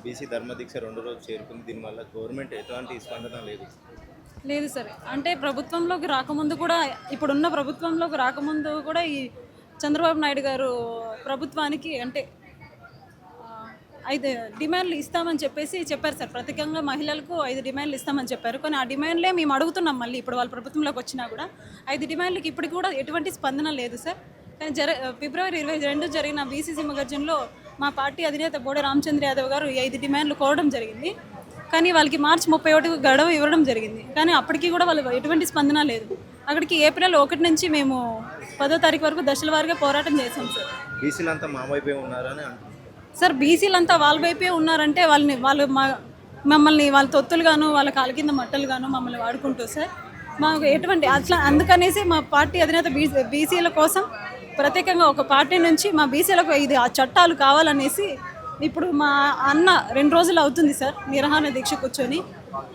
BC ధర్మదీక్ష రెండో రోజు చేరుకుంది. దీనివల్ల గవర్నమెంట్ ఎటువంటి స్పందన లేదు. లేదు సార్. అంటే ప్రభుత్వంలోకి రాకముందు కూడా, ఇప్పుడున్న ప్రభుత్వంలోకి రాకముందు కూడా ఈ చంద్రబాబు నాయుడు గారు ప్రభుత్వానికి అంటే 5 డిమాండ్లు ఇస్తామని చెప్పారు సార్. ప్రత్యేకంగా మహిళలకు 5 డిమాండ్లు ఇస్తామని చెప్పారు. కానీ ఆ డిమాండ్లే మేము అడుగుతున్నాం. మళ్ళీ ఇప్పుడు వాళ్ళ ప్రభుత్వంలోకి వచ్చినా కూడా 5 డిమాండ్లకి ఇప్పటికి కూడా ఎటువంటి స్పందన లేదు సార్. కానీ ఫిబ్రవరి 22 జరిగిన బీసీ సింహగర్జనలో మా పార్టీ అధినేత బోడే రామచంద్ర యాదవ్ గారు ఈ 5 డిమాండ్లు కోరడం జరిగింది. కానీ వాళ్ళకి మార్చి 31 గడువు ఇవ్వడం జరిగింది. కానీ అప్పటికి కూడా వాళ్ళు ఎటువంటి స్పందన లేదు. అక్కడికి ఏప్రిల్ 1 నుంచి మేము 10వ తారీఖు వరకు దశల వారీగా పోరాటం చేసాం సార్. బీసీలంతా మా వైపే ఉన్నారని అంటున్నారు సార్. బీసీలంతా వాళ్ళ వైపే ఉన్నారంటే వాళ్ళు మమ్మల్ని వాళ్ళ తొత్తులుగాను, వాళ్ళ కాళ్ళ కింద మట్టలుగాను మమ్మల్ని వాడుకుంటూ సార్ మాకు ఎటువంటి అట్లా. అందుకనేసి మా పార్టీ అధినేత బీసీల కోసం ప్రత్యేకంగా ఒక పార్టీ నుంచి మా బీసీలకు 5 చట్టాలు కావాలనేసి ఇప్పుడు మా అన్న 2 రోజులు అవుతుంది సార్ నిరహార దీక్ష కూర్చొని.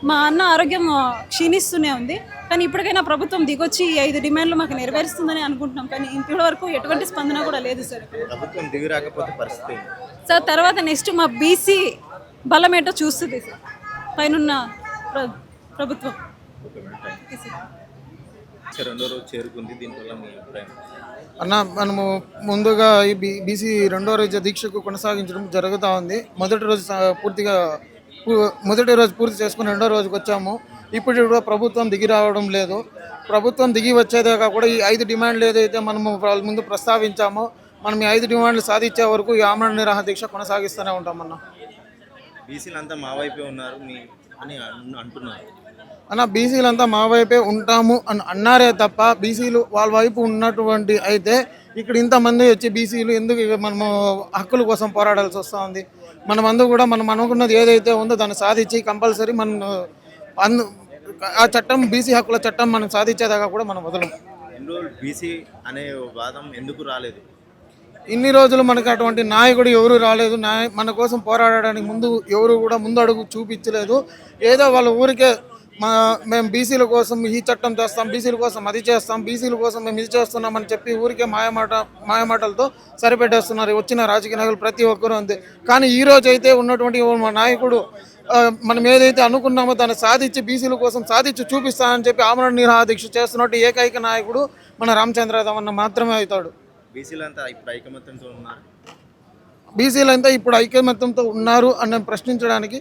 మా అన్న ఆరోగ్యం క్షీణిస్తూనే ఉంది. కానీ ఇప్పటికైనా ప్రభుత్వం దిగొచ్చి ఈ 5 డిమాండ్లు మాకు నెరవేరుస్తుందని అనుకుంటున్నాం. కానీ ఇప్పటి వరకు ఎటువంటి స్పందన కూడా లేదు సార్. ప్రభుత్వం దిగి రాకపోతే పరిస్థితి సార్ తర్వాత నెక్స్ట్ మా బీసీ బలం ఏంటో చూస్తుంది సార్ పైన ప్రభుత్వం. రెండో రోజు చేరుకుంది. దీనివల్ల మీ అభిప్రాయం? అన్న, మనము ముందుగా ఈ బీసీ రెండో రోజు దీక్షకు కొనసాగించడం జరుగుతూ ఉంది. మొదటి రోజు పూర్తి చేసుకుని రెండో రోజుకి వచ్చాము. ఇప్పుడు కూడా ప్రభుత్వం దిగి రావడం లేదు. ప్రభుత్వం దిగి వచ్చేదాకా కూడా ఈ 5 డిమాండ్లు ఏదైతే మనము వాళ్ళ ముందు ప్రస్తావించామో మనం ఈ 5 డిమాండ్లు సాధించే వరకు ఈ ఆమరణ నిరాహార దీక్ష కొనసాగిస్తూనే ఉంటామన్న. బీసీలంతా మా వైపే ఉన్నారు అని అంటున్నారు అన్న. బీసీలంతా మా వైపే ఉంటాము అని అన్నారే తప్ప బీసీలు వాళ్ళ వైపు ఉన్నటువంటి అయితే ఇక్కడ ఇంతమంది వచ్చి బీసీలు ఎందుకు మనము హక్కుల కోసం పోరాడాల్సి వస్తూ ఉంది. మనమందరూ కూడా మనం అనుకున్నది ఏదైతే ఉందో దాన్ని సాధించి కంపల్సరీ మనం ఆ చట్టం బీసీ హక్కుల చట్టం మనం సాధించేదాకా కూడా మనం వదలం. బీసీ అనే వాదం ఎందుకు రాలేదు? ఇన్ని రోజులు మనకు అటువంటి నాయకుడు ఎవరు రాలేదు. మన కోసం పోరాడడానికి ఎవరు కూడా ముందు అడుగు చూపించలేదు. ఏదో వాళ్ళ ఊరికే మేము బీసీల కోసం ఈ చట్టం చేస్తాం, బీసీల కోసం అది చేస్తాం, బీసీల కోసం మేము ఇది చేస్తున్నామని చెప్పి ఊరికే మాయమాటలతో సరిపెట్టేస్తున్నారు వచ్చిన రాజకీయ నాయకులు ప్రతి ఒక్కరూ అంతే. కానీ ఈ రోజు అయితే ఉన్నటువంటి మా నాయకుడు మనం ఏదైతే అనుకున్నామో దాన్ని సాధించి బీసీల కోసం సాధించి చూపిస్తానని చెప్పి ఆమరణ నిరాహార దీక్ష చేస్తున్నట్టు ఏకైక నాయకుడు మన రామచంద్ర యాదవ్ అన్న మాత్రమే అవుతాడు. బీసీలంతా ఇప్పుడు ఐకమత్యంతో ఉన్నారు. బీసీలంతా ఇప్పుడు ఐకమత్యంతో ఉన్నారు అని ప్రశ్నించడానికి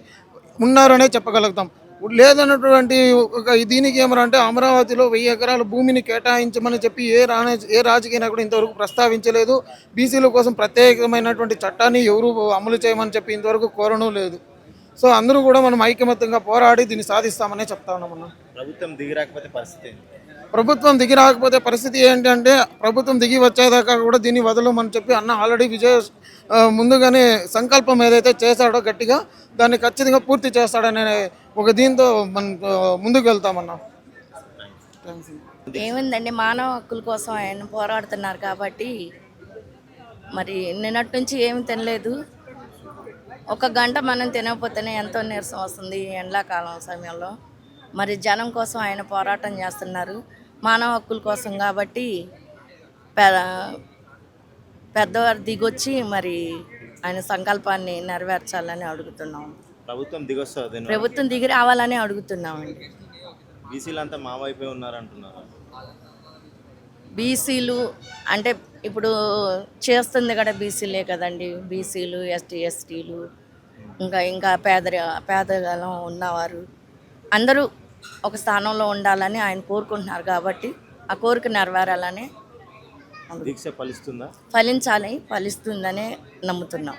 ఉన్నారు అనే చెప్పగలుగుతాం. లేదన్నటువంటి ఒక దీనికి ఏమరంటే అమరావతిలో 1000 ఎకరాల భూమిని కేటాయించమని చెప్పి ఏ రాజకీయ నాయకుడు ఇంతవరకు ప్రస్తావించలేదు. బీసీల కోసం ప్రత్యేకమైనటువంటి చట్టాన్ని ఎవరు అమలు చేయమని చెప్పి ఇంతవరకు కోరడం లేదు. సో అందరూ కూడా మనం ఐకమత్యంగా పోరాడి దీన్ని సాధిస్తామనే చెప్తా ఉన్నామన్నా. ప్రభుత్వం దిగి రాకపోతే పరిస్థితి ప్రభుత్వం దిగి రాకపోతే పరిస్థితి ఏంటంటే ప్రభుత్వం దిగి వచ్చేదాకా కూడా దీన్ని వదలమని చెప్పి అన్న ఆల్రెడీ ముందుగానే సంకల్పం ఏదైతే చేశాడో గట్టిగా దాన్ని ఖచ్చితంగా పూర్తి చేస్తాడనే ఒక దీంతో మనం ముందుకు వెళ్తామన్నా. ఏముందండి, మానవ హక్కుల కోసం ఆయన పోరాడుతున్నారు కాబట్టి మరి నిన్నటి నుంచి ఏమి తినలేదు. 1 గంట మనం తినకపోతేనే ఎంతో నీరసం వస్తుంది ఎండాకాలం సమయంలో. మరి జనం కోసం ఆయన పోరాటం చేస్తున్నారు మానవ హక్కుల కోసం కాబట్టి పెద్దవారు దిగొచ్చి మరి ఆయన సంకల్పాన్ని నెరవేర్చాలని అడుగుతున్నాం. ప్రభుత్వం దిగి రావాలని అడుగుతున్నామండి. బీసీలంతా మా వైపే ఉన్నారంటున్నారు. బీసీలు అంటే ఇప్పుడు చేస్తుంది కూడా బీసీలే కదండి. బీసీలు, ఎస్టీలు ఇంకా పేదగాలం ఉన్నవారు అందరూ ఒక స్థానంలో ఉండాలని ఆయన కోరుకుంటున్నారు కాబట్టి ఆ కోరిక నెరవేరాలని దీక్ష ఫలిస్తుందని నమ్ముతున్నాం.